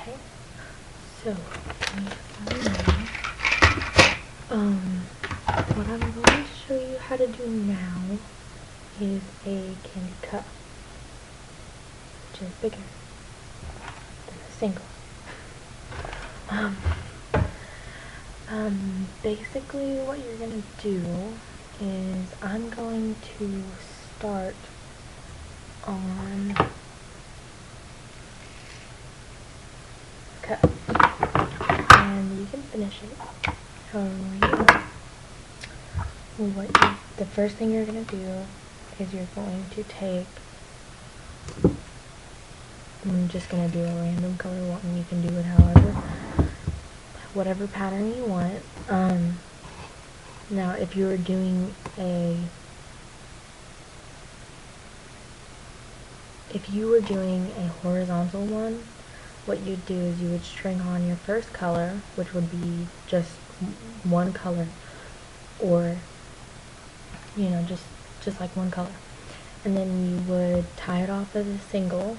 Okay, so what I'm going to show you how to do now is a candy cup, which is bigger than a single. Basically what you're going to do is I'm going to start on cup, and you can finish it however you want. The first thing you're going to do is you're going to take, I'm just going to do a random color one, you can do it whatever pattern you want. Now if you were doing a horizontal one, what you'd do is you would string on your first color, which would be just one color, or just like one color, and then you would tie it off as a single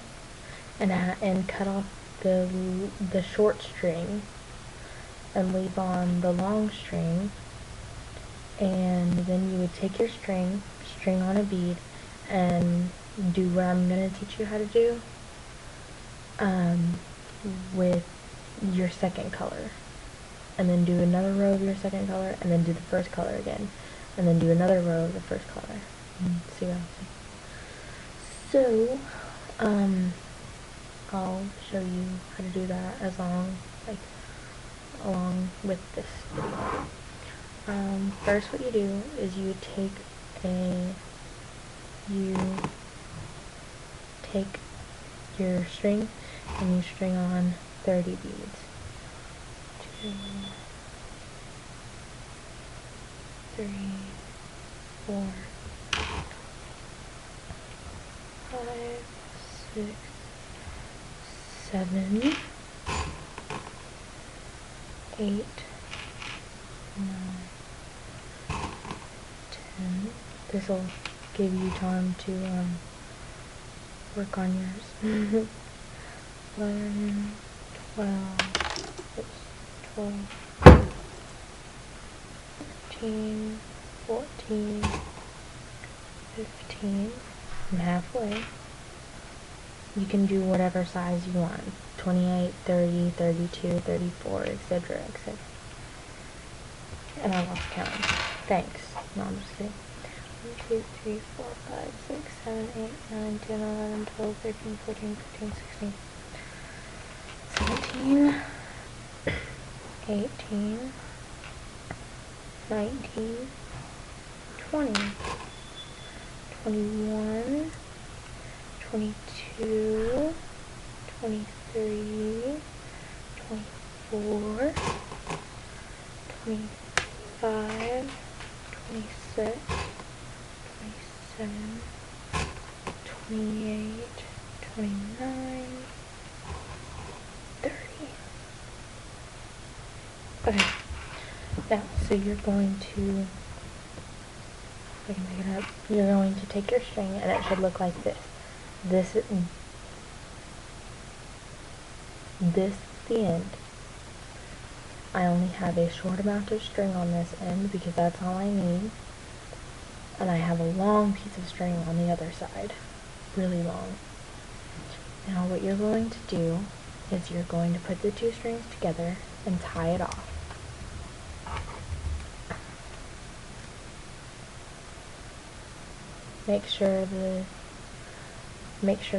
and cut off the short string and leave on the long string, and then you would take your string on a bead and do what I'm going to teach you how to do with your second color, and then do another row of your second color, and then do the first color again, and then do another row of the first color. See what I'm saying? So I'll show you how to do that along with this video. First what you do is you take your string and you string on 30 beads. 2, 3, 4, 5, 6, 7, 8, 9, 10. This will give you time to work on yours. 11, 12, 13, 14, 15. I'm halfway. You can do whatever size you want. 28, 30, 32, 34, etc., etc. And I lost count. Thanks. No, I'm just kidding. 1, 2, 3, 4, 5, 6, 7, 8, 9, 10, 11, 12, 13, 14, 15, 16, 17, 18, 19, 20, 21, 22, 23, 24, 25, 26, 27, 28, 29, 30. Okay, now, so you're going to, I can pick it up, you're going to take your string and it should look like this. This is the end. I only have a short amount of string on this end because that's all I need. And I have a long piece of string on the other side. Really long. Now what you're going to do is you're going to put the two strings together and tie it off. Make sure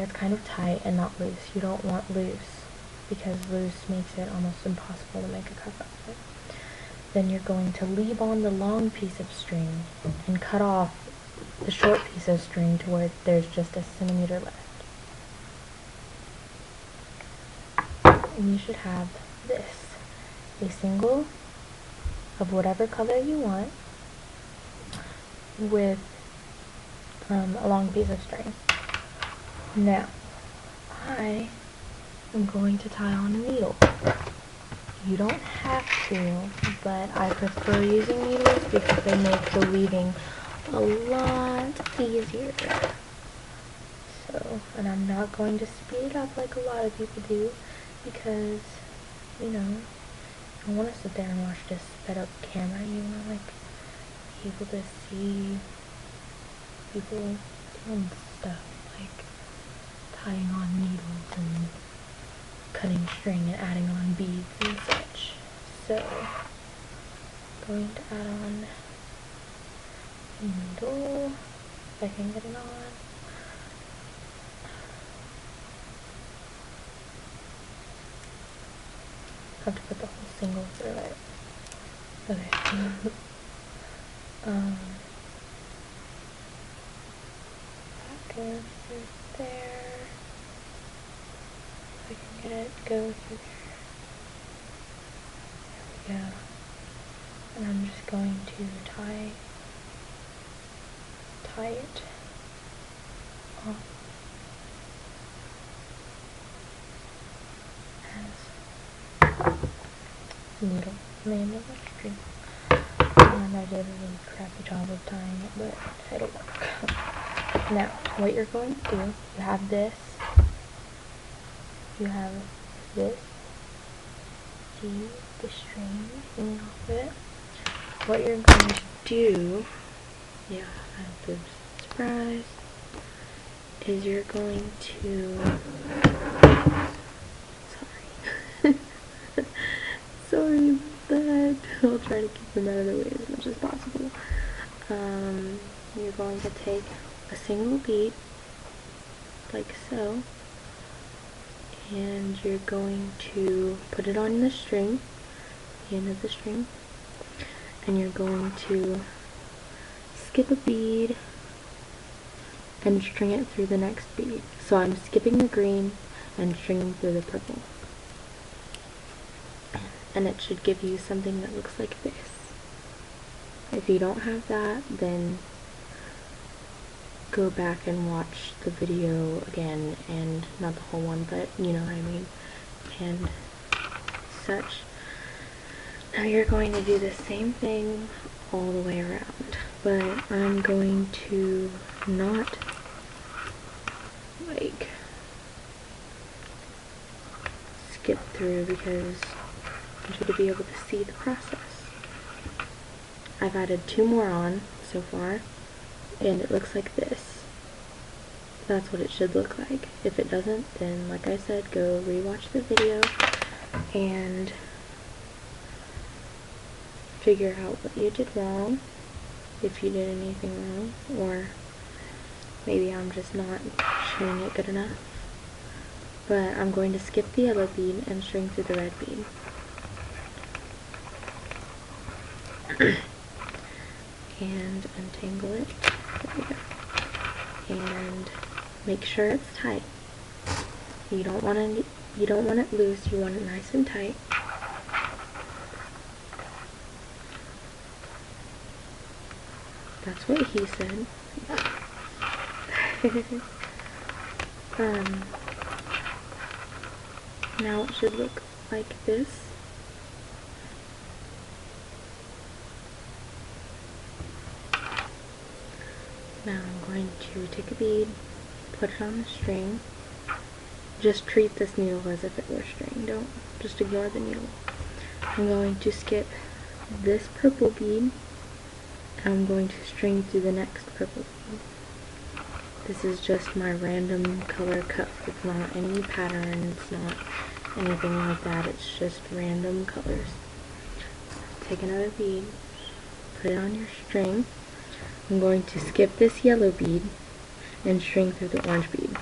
it's kind of tight and not loose. You don't want loose, because loose makes it almost impossible to make a cup out of it. Then you're going to leave on the long piece of string and cut off the short piece of string to where there's just a centimeter left. And you should have this, a single of whatever color you want with a long piece of string. Now, I am going to tie on a needle. You don't have to, but I prefer using needles because they make the weaving a lot easier. So, and I'm not going to speed it up like a lot of people do. because, you know, I want to sit there and watch this sped up camera. You want to, like, be able to see people doing stuff, like tying on needles and cutting string and adding on beads and such. So, going to add on a needle, if I can get it on. I have to put the whole single through it. Okay. That goes through there. If I can get it go through there. There we go. And I'm just going to tie it off as needle on the end of the string. And I did a really crappy job of tying it, but it'll work. Now, what you're going to do, you have this, see the string hanging off it. What you're going to do, yeah, I have the surprise, is you're going to, sorry about that, I'll try to keep them out of the way as much as possible. You're going to take a single bead, like so, and you're going to put it on the string, the end of the string, and you're going to skip a bead and string it through the next bead. So I'm skipping the green and stringing through the purple. And it should give you something that looks like this. If you don't have that, then go back and watch the video again, and not the whole one, but you know what I mean, and such. Now you're going to do the same thing all the way around, but I'm going to not like skip through because I want you to be able to see the process. I've added 2 more on so far, and it looks like this. That's what it should look like. If it doesn't, then like I said, go rewatch the video and figure out what you did wrong, if you did anything wrong, or maybe I'm just not showing it good enough. But I'm going to skip the yellow bead and string through the red bead. And untangle it. There we go. And make sure it's tight. You don't want it loose. You want it nice and tight. That's what he said. Now it should look like this. Now I'm going to take a bead, put it on the string. Just treat this needle as if it were string. Don't just ignore the needle. I'm going to skip this purple bead, and I'm going to string through the next purple bead. This is just my random color cuff. It's not any pattern, it's not anything like that. It's just random colors. Take another bead, put it on your string. I'm going to skip this yellow bead and string through the orange bead.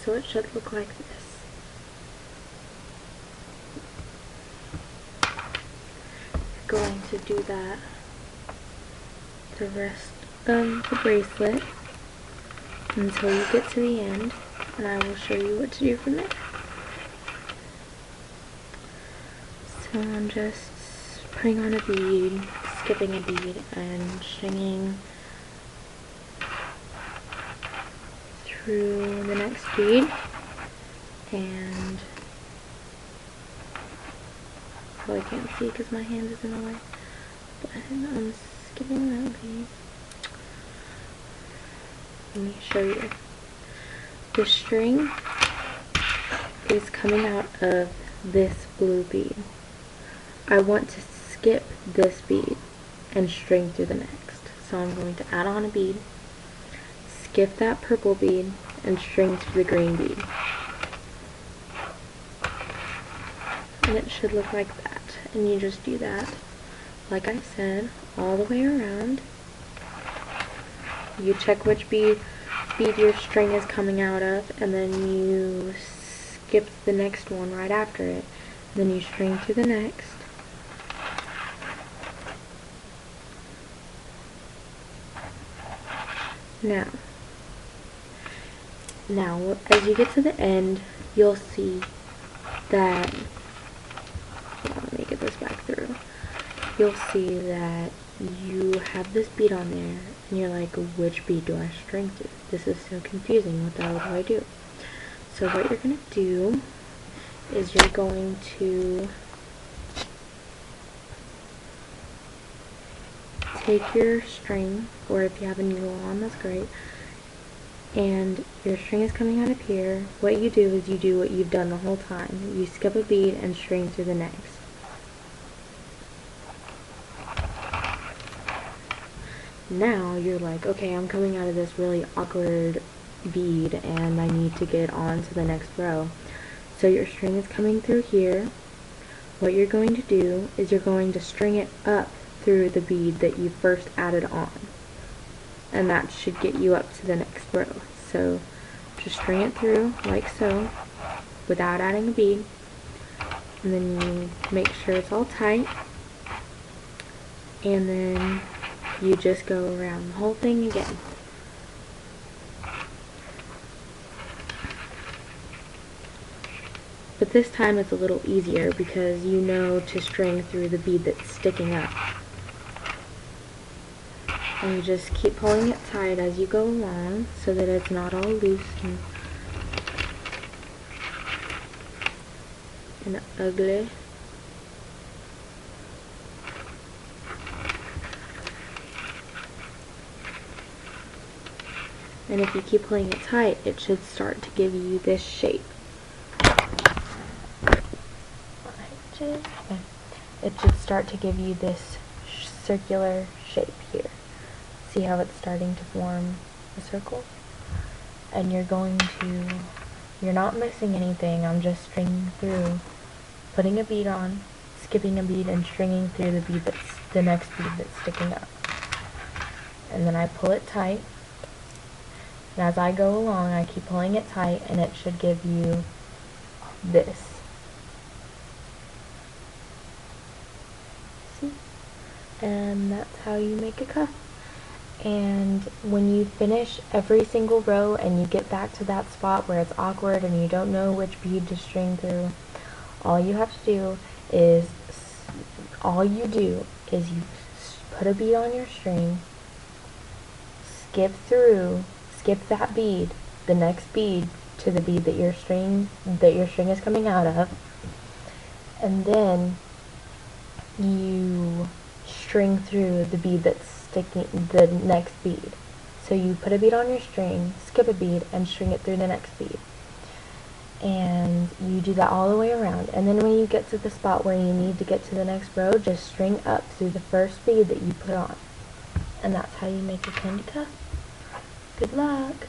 So it should look like this. You're going to do that the rest of the bracelet until you get to the end, and I will show you what to do from there. So I'm just putting on a bead, skipping a bead, and stringing through the next bead, and probably can't see because my hand is in the way, but I'm skipping that bead, Let me show you. The string is coming out of this blue bead. I want to skip this bead and string through the next. So I'm going to add on a bead, skip that purple bead, and string through the green bead. And it should look like that. And you just do that, like I said, all the way around. You check which bead your string is coming out of, and then you skip the next one right after it. Then you string through the next. Now, as you get to the end, you'll see that, let me get this back through. You'll see that you have this bead on there, and you're like, which bead do I string through? This is so confusing. What the hell do I do? So what you're going to do is you're going to take your string, or if you have a needle on, that's great, and your string is coming out of here. What you do is you do what you've done the whole time. You skip a bead and string through the next. Now you're like, okay, I'm coming out of this really awkward bead and I need to get on to the next row. So your string is coming through here. What you're going to do is you're going to string it up through the bead that you first added on. And that should get you up to the next row. So just string it through like so without adding a bead. And then you make sure it's all tight. And then you just go around the whole thing again. But this time it's a little easier because you know to string through the bead that's sticking up. And you just keep pulling it tight as you go along so that it's not all loose and ugly. And if you keep pulling it tight, it should start to give you this shape. It should start to give you this circular shape here. See how it's starting to form a circle? And you're not missing anything. I'm just stringing through, putting a bead on, skipping a bead, and stringing through the next bead that's sticking up. And then I pull it tight. And as I go along, I keep pulling it tight, and it should give you this. See? And that's how you make a cuff. And when you finish every single row and you get back to that spot where it's awkward and you don't know which bead to string through, all you do is you put a bead on your string, skip that bead, the next bead to the bead that your string is coming out of, and then you string through the bead that's sticking, the next bead. So you put a bead on your string, skip a bead, and string it through the next bead. And you do that all the way around. And then when you get to the spot where you need to get to the next row, just string up through the first bead that you put on. And that's how you make a candy cuff. Good luck!